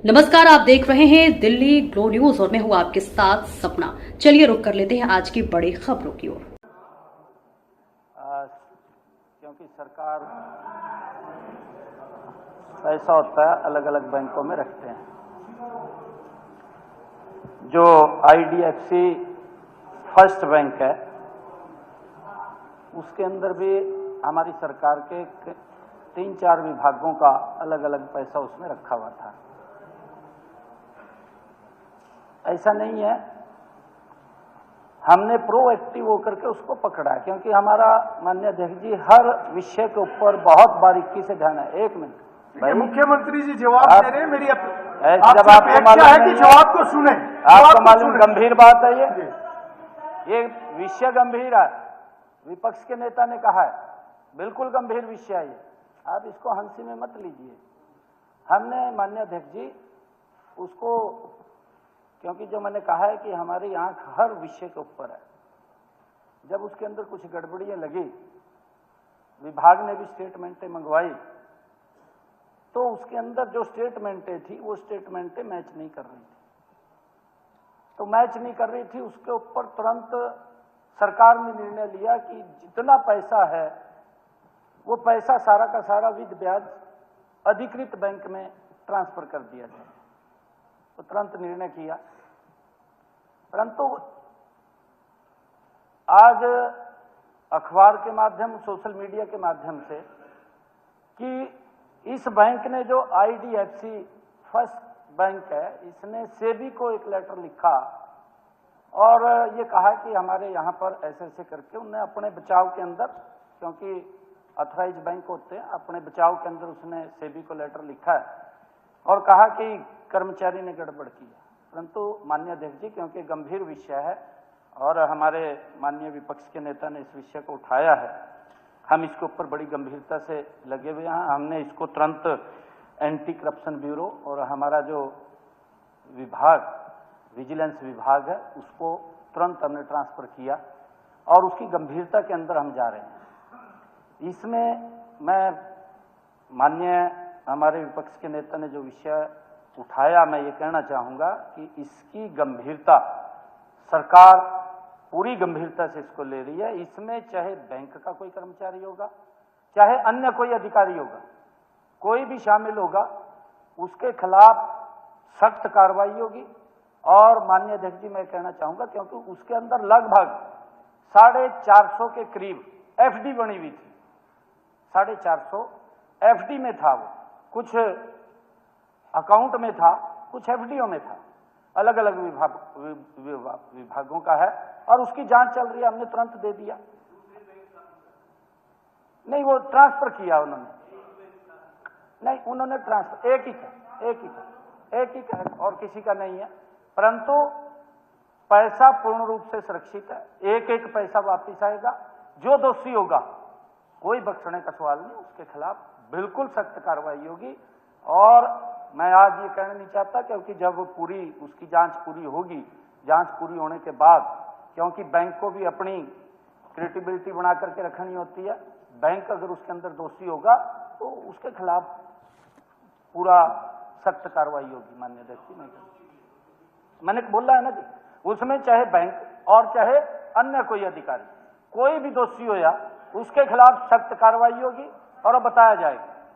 नमस्कार, आप देख रहे हैं दिल्ली ग्लो न्यूज और मैं हूं आपके साथ सपना। चलिए रुक कर लेते हैं आज की बड़ी खबरों की ओर। क्योंकि सरकार पैसा होता है अलग अलग बैंकों में रखते हैं। जो IDFC फर्स्ट बैंक है उसके अंदर भी हमारी सरकार के 3-4 विभागों का अलग अलग पैसा उसमें रखा हुआ था। ऐसा नहीं है, हमने प्रोएक्टिव होकर के उसको पकड़ा है, क्योंकि हमारा माननीय अध्यक्ष जी हर विषय के ऊपर बहुत बारीकी से ध्यान है। एक मिनट भाई, मुख्यमंत्री जी जवाब दे रहे हैं। मेरी जब आपको मालूम है कि जवाब को सुने, आपको मालूम गंभीर बात है ये विषय गंभीर है। विपक्ष के नेता ने कहा है बिल्कुल गंभीर विषय है ये, आप इसको हंसी में मत लीजिए। हमने माननीय अध्यक्ष जी उसको, क्योंकि जो मैंने कहा है कि हमारे यहाँ हर विषय के ऊपर है, जब उसके अंदर कुछ गड़बड़ियां लगी, विभाग ने भी स्टेटमेंटें मंगवाई, तो उसके अंदर जो स्टेटमेंटें थी वो स्टेटमेंटें मैच नहीं कर रही थी। तो मैच नहीं कर रही थी, उसके ऊपर तुरंत सरकार ने निर्णय लिया कि जितना पैसा है वो पैसा सारा का सारा विद ब्याज अधिकृत बैंक में ट्रांसफर कर दिया जाए। तो तुरंत निर्णय किया। परंतु आज अखबार के माध्यम, सोशल मीडिया के माध्यम से कि इस बैंक ने जो IDFC फर्स्ट बैंक है, इसने सेबी को एक लेटर लिखा और ये कहा कि हमारे यहाँ पर ऐसे ऐसे करके उन्हें अपने बचाव के अंदर, क्योंकि ऑथराइज बैंक होते हैं, अपने बचाव के अंदर उसने सेबी को लेटर लिखा है और कहा कि कर्मचारी ने गड़बड़ की है। परंतु माननीय अध्यक्ष जी, क्योंकि गंभीर विषय है और हमारे माननीय विपक्ष के नेता ने इस विषय को उठाया है, हम इसके ऊपर बड़ी गंभीरता से लगे हुए हैं। हमने इसको तुरंत एंटी करप्शन ब्यूरो और हमारा जो विभाग, विजिलेंस विभाग है, उसको तुरंत हमने ट्रांसफर किया और उसकी गंभीरता के अंदर हम जा रहे हैं। इसमें मैं माननीय हमारे विपक्ष के नेता ने जो विषय उठाया, मैं ये कहना चाहूंगा कि इसकी गंभीरता सरकार पूरी गंभीरता से इसको ले रही है। इसमें चाहे बैंक का कोई कर्मचारी होगा, चाहे अन्य कोई अधिकारी होगा, कोई भी शामिल होगा, उसके खिलाफ सख्त कार्रवाई होगी। और माननीय अध्यक्ष जी, मैं कहना चाहूंगा, क्योंकि उसके अंदर लगभग 450 के करीब FD बनी हुई थी। 450 FD में था, वो कुछ अकाउंट में था, कुछ FDO में था, अलग अलग विभागों का है और उसकी जांच चल रही है। हमने तुरंत दे दिया। नहीं, वो ट्रांसफर किया उन्होंने, नहीं उन्होंने ट्रांसफर, एक ही का और किसी का नहीं है। परंतु पैसा पूर्ण रूप से सुरक्षित है, एक एक पैसा वापिस आएगा। जो दोषी होगा, कोई बख्शने का सवाल नहीं, उसके खिलाफ बिल्कुल सख्त कार्रवाई होगी। और मैं आज ये कहना नहीं चाहता, क्योंकि जब पूरी उसकी जांच पूरी होगी, जांच पूरी होने के बाद, क्योंकि बैंक को भी अपनी क्रेडिबिलिटी बना करके रखनी होती है, बैंक अगर उसके अंदर दोषी होगा तो उसके खिलाफ पूरा सख्त कार्रवाई होगी। माननीय अध्यक्ष, मैंने बोला है ना जी, उसमें चाहे बैंक और चाहे अन्य कोई अधिकारी, कोई भी दोषी हो या उसके खिलाफ सख्त कार्रवाई होगी और बताया जाएगा।